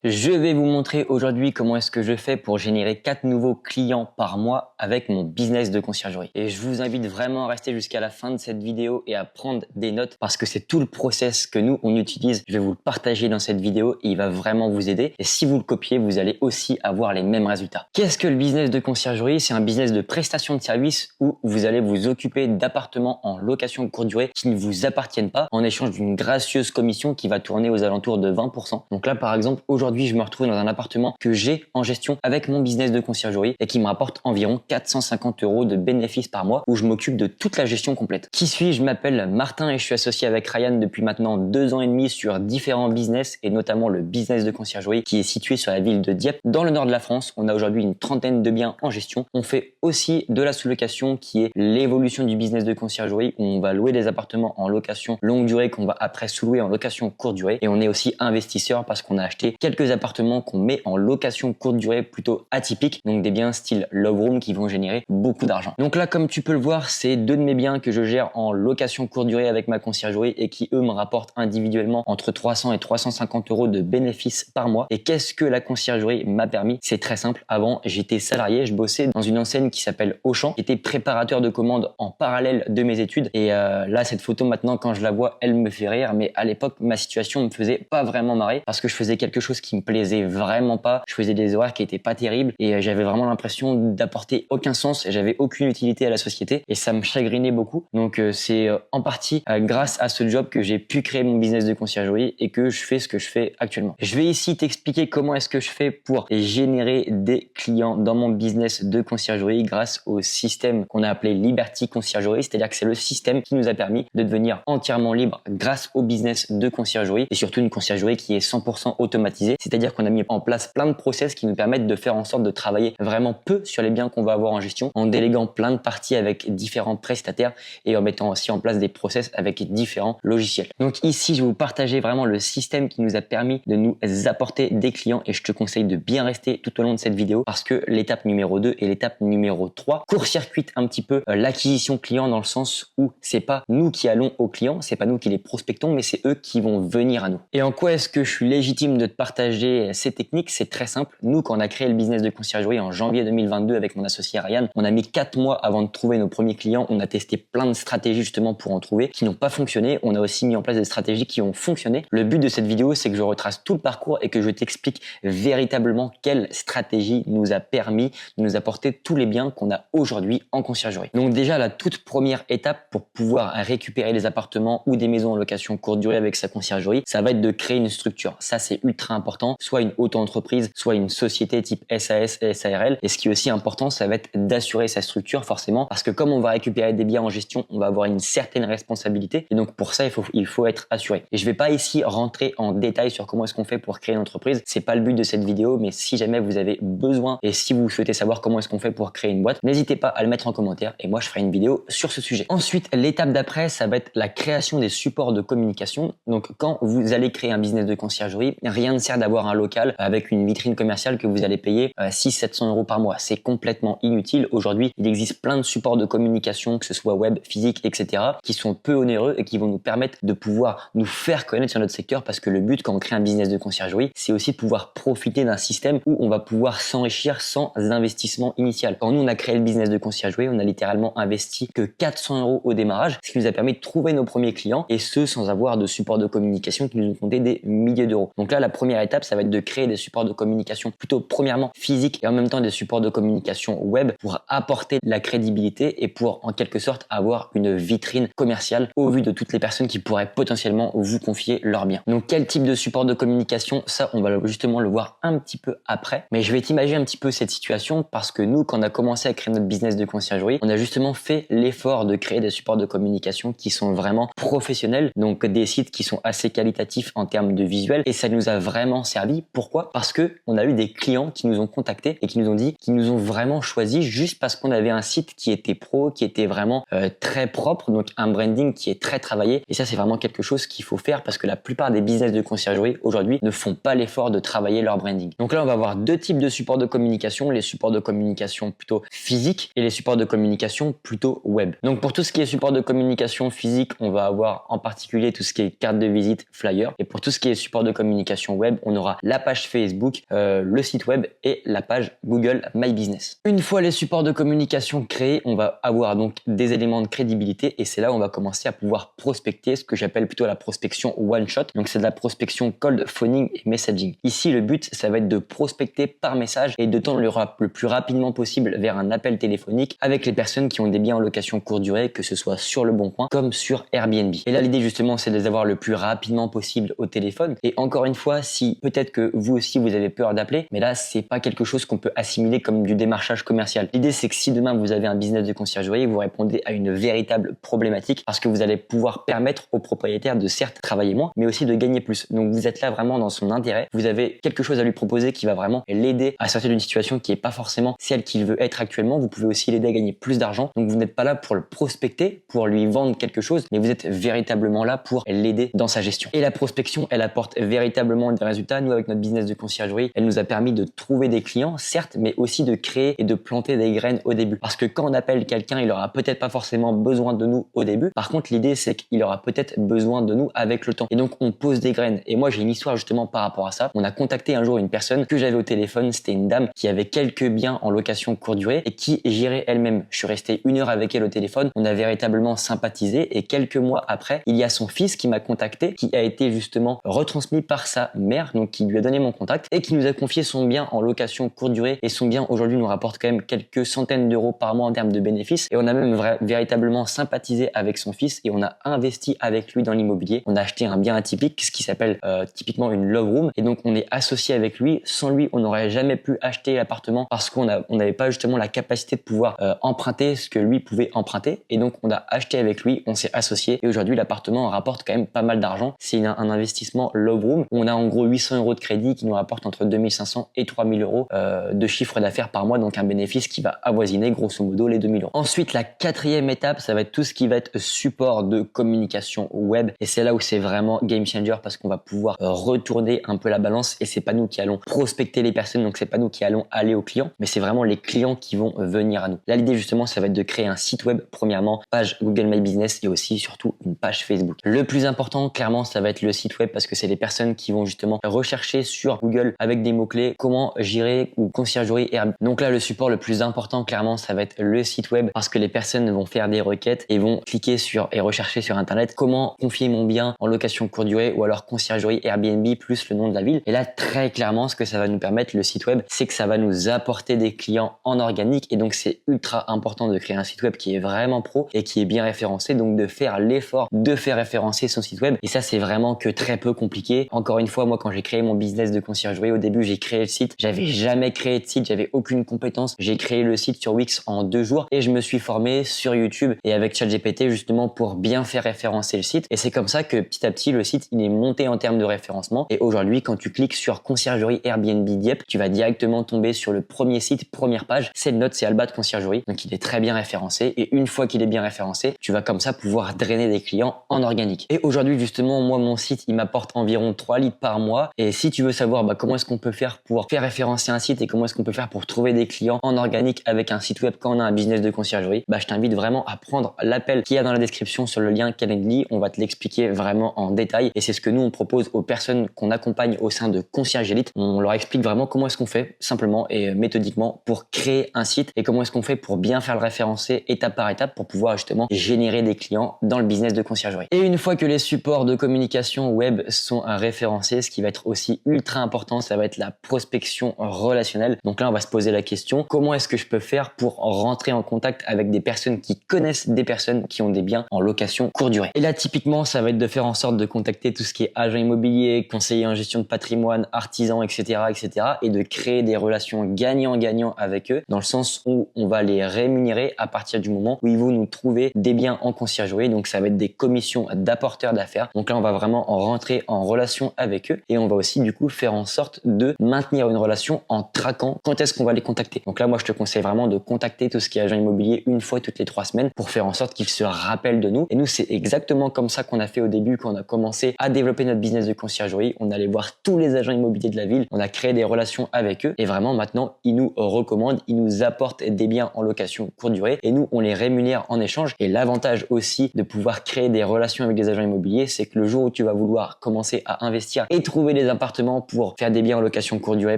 Je vais vous montrer aujourd'hui comment est-ce que je fais pour générer 4 nouveaux clients par mois avec mon business de conciergerie. Et je vous invite vraiment à rester jusqu'à la fin de cette vidéo et à prendre des notes parce que c'est tout le process que nous on utilise. Je vais vous le partager dans cette vidéo et il va vraiment vous aider. Et si vous le copiez, vous allez aussi avoir les mêmes résultats. Qu'est-ce que le business de conciergerie? C'est un business de prestation de services où vous allez vous occuper d'appartements en location courte durée qui ne vous appartiennent pas en échange d'une gracieuse commission qui va tourner aux alentours de 20%. Donc là, par exemple, aujourd'hui, je me retrouve dans un appartement que j'ai en gestion avec mon business de conciergerie et qui me rapporte environ 450 € de bénéfices par mois où je m'occupe de toute la gestion complète. Qui suis-je? Je m'appelle Martin et je suis associé avec Ryan depuis maintenant 2 ans et demi sur différents business et notamment le business de conciergerie qui est situé sur la ville de Dieppe dans le nord de la France. On a aujourd'hui une trentaine de biens en gestion. On fait aussi de la sous-location qui est l'évolution du business de conciergerie où on va louer des appartements en location longue durée qu'on va après sous-louer en location courte durée et on est aussi investisseur parce qu'on a acheté quelques appartements qu'on met en location courte durée plutôt atypique, donc des biens style love room qui vont générer beaucoup d'argent. Donc là, comme tu peux le voir, c'est 2 de mes biens que je gère en location courte durée avec ma conciergerie et qui eux me rapportent individuellement entre 300 et 350 € de bénéfices par mois. Et qu'est-ce que la conciergerie m'a permis? C'est très simple. Avant, j'étais salarié, je bossais dans une enseigne qui s'appelle Auchan, qui était préparateur de commandes en parallèle de mes études. Et là, cette photo maintenant, quand je la vois, elle me fait rire. Mais à l'époque, ma situation me faisait pas vraiment marrer parce que je faisais quelque chose qui me plaisait vraiment pas. Je faisais des horaires qui étaient pas terribles et j'avais vraiment l'impression d'apporter aucun sens et j'avais aucune utilité à la société et ça me chagrinait beaucoup. Donc c'est en partie grâce à ce job que j'ai pu créer mon business de conciergerie et que je fais ce que je fais actuellement. Je vais ici t'expliquer comment est-ce que je fais pour générer des clients dans mon business de conciergerie grâce au système qu'on a appelé Liberty Conciergerie, c'est-à-dire que c'est le système qui nous a permis de devenir entièrement libre grâce au business de conciergerie et surtout une conciergerie qui est 100% automatisée. C'est-à-dire qu'on a mis en place plein de process qui nous permettent de faire en sorte de travailler vraiment peu sur les biens qu'on va avoir en gestion, en déléguant plein de parties avec différents prestataires et en mettant aussi en place des process avec différents logiciels. Donc ici, je vais vous partager vraiment le système qui nous a permis de nous apporter des clients et je te conseille de bien rester tout au long de cette vidéo parce que l'étape numéro 2 et l'étape numéro 3 court-circuitent un petit peu l'acquisition client dans le sens où c'est pas nous qui allons aux clients, c'est pas nous qui les prospectons, mais c'est eux qui vont venir à nous. Et en quoi est-ce que je suis légitime de te partager ces techniques? C'est très simple. Nous, quand on a créé le business de conciergerie en janvier 2022 avec mon associé Ryan, on a mis 4 mois avant de trouver nos premiers clients. On a testé plein de stratégies justement pour en trouver qui n'ont pas fonctionné. On a aussi mis en place des stratégies qui ont fonctionné. Le but de cette vidéo, c'est que je retrace tout le parcours et que je t'explique véritablement quelle stratégie nous a permis de nous apporter tous les biens qu'on a aujourd'hui en conciergerie. Donc déjà, la toute première étape pour pouvoir récupérer des appartements ou des maisons en location courte durée avec sa conciergerie, ça va être de créer une structure. Ça, c'est ultra important. Soit une auto-entreprise, soit une société type SAS et SARL. Et ce qui est aussi important, ça va être d'assurer sa structure forcément parce que comme on va récupérer des biens en gestion, on va avoir une certaine responsabilité et donc pour ça, il faut être assuré. Et je vais pas ici rentrer en détail sur comment est-ce qu'on fait pour créer une entreprise. C'est pas le but de cette vidéo, mais si jamais vous avez besoin et si vous souhaitez savoir comment est-ce qu'on fait pour créer une boîte, n'hésitez pas à le mettre en commentaire et moi je ferai une vidéo sur ce sujet. Ensuite, l'étape d'après, ça va être la création des supports de communication. Donc quand vous allez créer un business de conciergerie, rien ne sert d'avoir un local avec une vitrine commerciale que vous allez payer 600-700 € par mois. C'est complètement inutile. Aujourd'hui, il existe plein de supports de communication, que ce soit web, physique, etc., qui sont peu onéreux et qui vont nous permettre de pouvoir nous faire connaître sur notre secteur parce que le but quand on crée un business de conciergerie, c'est aussi de pouvoir profiter d'un système où on va pouvoir s'enrichir sans investissement initial. Quand nous, on a créé le business de conciergerie, on a littéralement investi que 400 € au démarrage, ce qui nous a permis de trouver nos premiers clients et ce, sans avoir de support de communication qui nous ont compté des milliers d'euros. Donc là, la première étape, ça va être de créer des supports de communication plutôt premièrement physiques et en même temps des supports de communication web pour apporter de la crédibilité et pour en quelque sorte avoir une vitrine commerciale au vu de toutes les personnes qui pourraient potentiellement vous confier leurs biens. Donc quel type de support de communication? Ça, on va justement le voir un petit peu après. Mais je vais t'imaginer un petit peu cette situation parce que nous, quand on a commencé à créer notre business de conciergerie, on a justement fait l'effort de créer des supports de communication qui sont vraiment professionnels, donc des sites qui sont assez qualitatifs en termes de visuel et ça nous a vraiment servi. Pourquoi? Parce que on a eu des clients qui nous ont contactés et qui nous ont dit qu'ils nous ont vraiment choisi juste parce qu'on avait un site qui était pro, qui était vraiment très propre, donc un branding qui est très travaillé et ça c'est vraiment quelque chose qu'il faut faire parce que la plupart des business de conciergerie aujourd'hui ne font pas l'effort de travailler leur branding. Donc là on va avoir deux types de supports de communication, les supports de communication plutôt physiques et les supports de communication plutôt web. Donc pour tout ce qui est support de communication physique, on va avoir en particulier tout ce qui est carte de visite, flyer et pour tout ce qui est support de communication web, on aura la page Facebook, le site web et la page Google My Business. Une fois les supports de communication créés, on va avoir donc des éléments de crédibilité et c'est là où on va commencer à pouvoir prospecter, ce que j'appelle plutôt la prospection one shot. Donc c'est de la prospection cold phoning et messaging. Ici le but ça va être de prospecter par message et de tendre le plus rapidement possible vers un appel téléphonique avec les personnes qui ont des biens en location courte durée, que ce soit sur Le Bon Coin comme sur Airbnb. Et là l'idée justement c'est de les avoir le plus rapidement possible au téléphone. Et encore une fois, si peut-être que vous aussi vous avez peur d'appeler, mais là c'est pas quelque chose qu'on peut assimiler comme du démarchage commercial. L'idée c'est que si demain vous avez un business de conciergerie, vous répondez à une véritable problématique parce que vous allez pouvoir permettre aux propriétaires de certes travailler moins, mais aussi de gagner plus. Donc vous êtes là vraiment dans son intérêt. Vous avez quelque chose à lui proposer qui va vraiment l'aider à sortir d'une situation qui est pas forcément celle qu'il veut être actuellement. Vous pouvez aussi l'aider à gagner plus d'argent. Donc vous n'êtes pas là pour le prospecter, pour lui vendre quelque chose, mais vous êtes véritablement là pour l'aider dans sa gestion. Et la prospection, elle apporte véritablement des résultats. Nous, avec notre business de conciergerie, elle nous a permis de trouver des clients, certes, mais aussi de créer et de planter des graines au début. Parce que quand on appelle quelqu'un, il aura peut-être pas forcément besoin de nous au début. Par contre, l'idée, c'est qu'il aura peut-être besoin de nous avec le temps. Et donc, on pose des graines. Et moi, j'ai une histoire justement par rapport à ça. On a contacté un jour une personne que j'avais au téléphone. C'était une dame qui avait quelques biens en location courte durée et qui gérait elle-même. Je suis resté 1 heure avec elle au téléphone. On a véritablement sympathisé et quelques mois après, il y a son fils qui m'a contacté, qui a été justement retransmis par sa mère, donc qui lui a donné mon contact et qui nous a confié son bien en location courte durée. Et son bien aujourd'hui nous rapporte quand même quelques centaines d'euros par mois en termes de bénéfices. Et on a même véritablement sympathisé avec son fils et on a investi avec lui dans l'immobilier. On a acheté un bien atypique, ce qui s'appelle typiquement une love room. Et donc on est associé avec lui. Sans lui, on n'aurait jamais pu acheter l'appartement parce qu'on n'avait pas justement la capacité de pouvoir emprunter ce que lui pouvait emprunter. Et donc on a acheté avec lui, on s'est associé et aujourd'hui l'appartement rapporte quand même pas mal d'argent. C'est un investissement love room où on a en gros 800 euros de crédit qui nous rapporte entre 2500 et 3000 euros de chiffre d'affaires par mois, donc un bénéfice qui va avoisiner grosso modo les 2000 euros. Ensuite, la 4e étape, ça va être tout ce qui va être support de communication web et c'est là où c'est vraiment game changer parce qu'on va pouvoir retourner un peu la balance et c'est pas nous qui allons prospecter les personnes, donc c'est pas nous qui allons aller aux clients, mais c'est vraiment les clients qui vont venir à nous. Là, l'idée justement, ça va être de créer un site web, premièrement, page Google My Business et aussi surtout une page Facebook. Le plus important, clairement, ça va être le site web parce que c'est les personnes qui vont justement rechercher sur Google avec des mots-clés comment gérer ou conciergerie Airbnb. Donc là, le support le plus important, clairement, ça va être le site web parce que les personnes vont faire des requêtes et vont cliquer sur et rechercher sur Internet comment confier mon bien en location courte durée ou alors conciergerie Airbnb plus le nom de la ville. Et là, très clairement, ce que ça va nous permettre, le site web, c'est que ça va nous apporter des clients en organique et donc c'est ultra important de créer un site web qui est vraiment pro et qui est bien référencé, donc de faire l'effort de faire référencer son site web. Et ça, c'est vraiment que très peu compliqué. Encore une fois, moi, quand j'ai créé mon business de conciergerie, au début, j'ai créé le site. J'avais jamais créé de site, j'avais aucune compétence. J'ai créé le site sur Wix en 2 jours et je me suis formé sur YouTube et avec ChatGPT justement pour bien faire référencer le site. Et c'est comme ça que petit à petit, le site, il est monté en termes de référencement. Et aujourd'hui, quand tu cliques sur conciergerie Airbnb Dieppe, tu vas directement tomber sur le premier site, première page. C'est le note, c'est Alba de conciergerie. Donc, il est très bien référencé. Et une fois qu'il est bien référencé, tu vas comme ça pouvoir drainer des clients en organique. Et aujourd'hui, justement, moi, mon site, il m'apporte environ 3 leads par mois. Et si tu veux savoir comment est-ce qu'on peut faire pour faire référencer un site et comment est-ce qu'on peut faire pour trouver des clients en organique avec un site web quand on a un business de conciergerie, je t'invite vraiment à prendre l'appel qu'il y a dans la description sur le lien Calendly. On va te l'expliquer vraiment en détail. Et c'est ce que nous, on propose aux personnes qu'on accompagne au sein de Concierge Elite. On leur explique vraiment comment est-ce qu'on fait simplement et méthodiquement pour créer un site et comment est-ce qu'on fait pour bien faire le référencer étape par étape pour pouvoir justement générer des clients dans le business de conciergerie. Et une fois que les supports de communication web sont référencés, ce qui va être aussi ultra important, ça va être la prospection relationnelle. Donc là, on va se poser la question, comment est-ce que je peux faire pour rentrer en contact avec des personnes qui connaissent des personnes qui ont des biens en location courte durée. Et là, typiquement, ça va être de faire en sorte de contacter tout ce qui est agent immobilier, conseiller en gestion de patrimoine, artisan, etc., etc., et de créer des relations gagnant-gagnant avec eux, dans le sens où on va les rémunérer à partir du moment où ils vont nous trouver des biens en conciergerie. Donc ça va être des commissions d'apporteurs d'affaires. Donc là, on va vraiment en rentrer en relation avec eux et on va aussi du coup faire en sorte de maintenir une relation en traquant quand est-ce qu'on va les contacter. Donc là, moi, je te conseille vraiment de contacter tout ce qui est agent immobilier une fois toutes les 3 semaines pour faire en sorte qu'ils se rappellent de nous. Et nous, c'est exactement comme ça qu'on a fait au début quand on a commencé à développer notre business de conciergerie. On allait voir tous les agents immobiliers de la ville. On a créé des relations avec eux et vraiment maintenant, ils nous recommandent, ils nous apportent des biens en location courte durée et nous, on les rémunère en échange. Et l'avantage aussi de pouvoir créer des relations avec des agents immobiliers, c'est que le jour où tu vas vouloir commencer à investir et trouver les appartements pour faire des biens en location courte durée,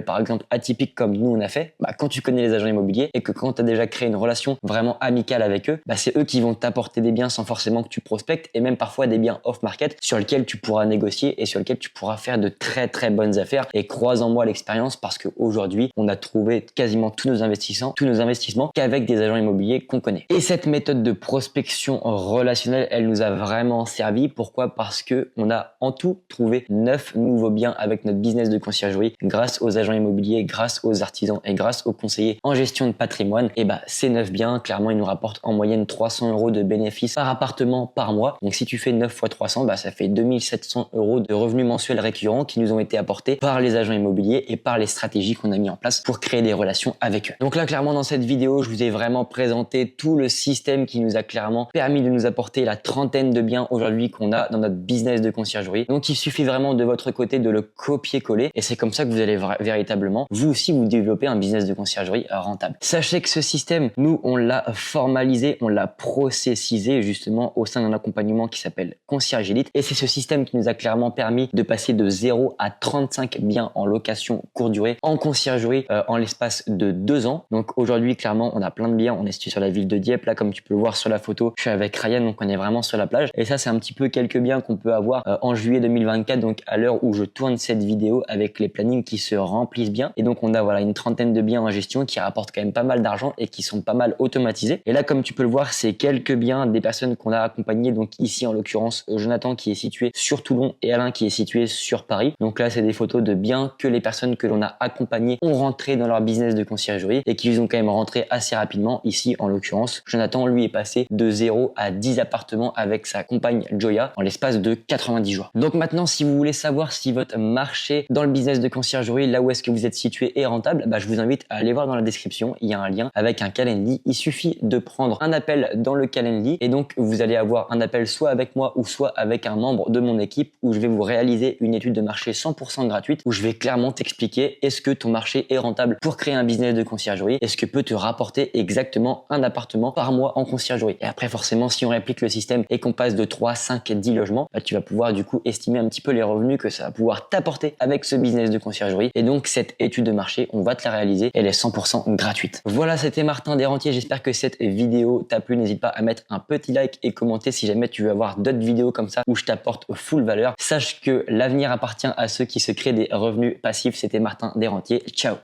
par exemple atypiques comme nous on a fait, quand tu connais les agents immobiliers et que quand tu as déjà créé une relation vraiment amicale avec eux, c'est eux qui vont t'apporter des biens sans forcément que tu prospectes et même parfois des biens off-market sur lesquels tu pourras négocier et sur lesquels tu pourras faire de très très bonnes affaires. Et croise en moi l'expérience parce qu'aujourd'hui, on a trouvé quasiment tous nos investissements qu'avec des agents immobiliers qu'on connaît. Et cette méthode de prospection relationnelle, elle nous a vraiment servi. Pourquoi? Parce que on a en tout trouvé 9 nouveaux biens avec notre business de conciergerie grâce aux agents immobiliers, grâce aux artisans et grâce aux conseillers en gestion de patrimoine. Et ces 9 biens, clairement, ils nous rapportent en moyenne 300 € de bénéfices par appartement par mois. Donc si tu fais 9 x 300, ça fait 2700 € de revenus mensuels récurrents qui nous ont été apportés par les agents immobiliers et par les stratégies qu'on a mis en place pour créer des relations avec eux. Donc là, clairement, dans cette vidéo, je vous ai vraiment présenté tout le système qui nous a clairement permis de nous apporter la trentaine de biens aujourd'hui qu'on a dans notre business de conciergerie. Donc il suffit vraiment de votre côté de le copier-coller et c'est comme ça que vous allez véritablement, vous aussi, vous développer un business de conciergerie rentable. Sachez que ce système, nous, on l'a formalisé, on l'a processisé justement au sein d'un accompagnement qui s'appelle Concierge Elite et c'est ce système qui nous a clairement permis de passer de 0 à 35 biens en location courte durée en conciergerie en l'espace de 2 ans. Donc aujourd'hui, clairement, on a plein de biens. On est situé sur la ville de Dieppe. Là, comme tu peux le voir sur la photo, je suis avec Ryan, donc on est vraiment sur la plage. Et ça, c'est un petit peu quelques biens qu'on peut avoir en juillet 2024, donc à l'heure où je tourne cette vidéo avec les plannings qui se remplissent bien. Et donc on a une trentaine de biens en gestion qui rapportent quand même pas mal d'argent et qui sont pas mal automatisés. Et là, comme tu peux le voir, c'est quelques biens des personnes qu'on a accompagnées. Donc ici, en l'occurrence, Jonathan qui est situé sur Toulon et Alain qui est situé sur Paris. Donc là, c'est des photos de biens que les personnes que l'on a accompagnées ont rentré dans leur business de conciergerie et qu'ils ont quand même rentré assez rapidement. Ici, en l'occurrence, Jonathan, lui, est passé de 0 à 10 appartements avec sa compagne Joya en l'espace de 90 jours. Donc maintenant, si vous voulez savoir si votre marché dans le business de conciergerie, là où est-ce que vous êtes situé, est rentable, je vous invite à aller voir dans la description. Il y a un lien avec un Calendly. Il suffit de prendre un appel dans le Calendly et donc vous allez avoir un appel soit avec moi ou soit avec un membre de mon équipe où je vais vous réaliser une étude de marché 100% gratuite où je vais clairement t'expliquer est-ce que ton marché est rentable pour créer un business de conciergerie, est-ce que peut te rapporter exactement un appartement par mois en conciergerie. Et après, forcément, si on réplique le système et qu'on passe de 3, 5, 10 logements, tu vas pouvoir du coup estimer un petit peu les revenus que ça va pouvoir t'apporter avec ce business de conciergerie. Et donc, cette étude de marché, on va te la réaliser. Elle est 100% gratuite. Voilà, c'était Martin Desrentiers. J'espère que cette vidéo t'a plu. N'hésite pas à mettre un petit like et commenter si jamais tu veux avoir d'autres vidéos comme ça où je t'apporte full valeur. Sache que l'avenir appartient à ceux qui se créent des revenus passifs. C'était Martin Desrentiers. Ciao.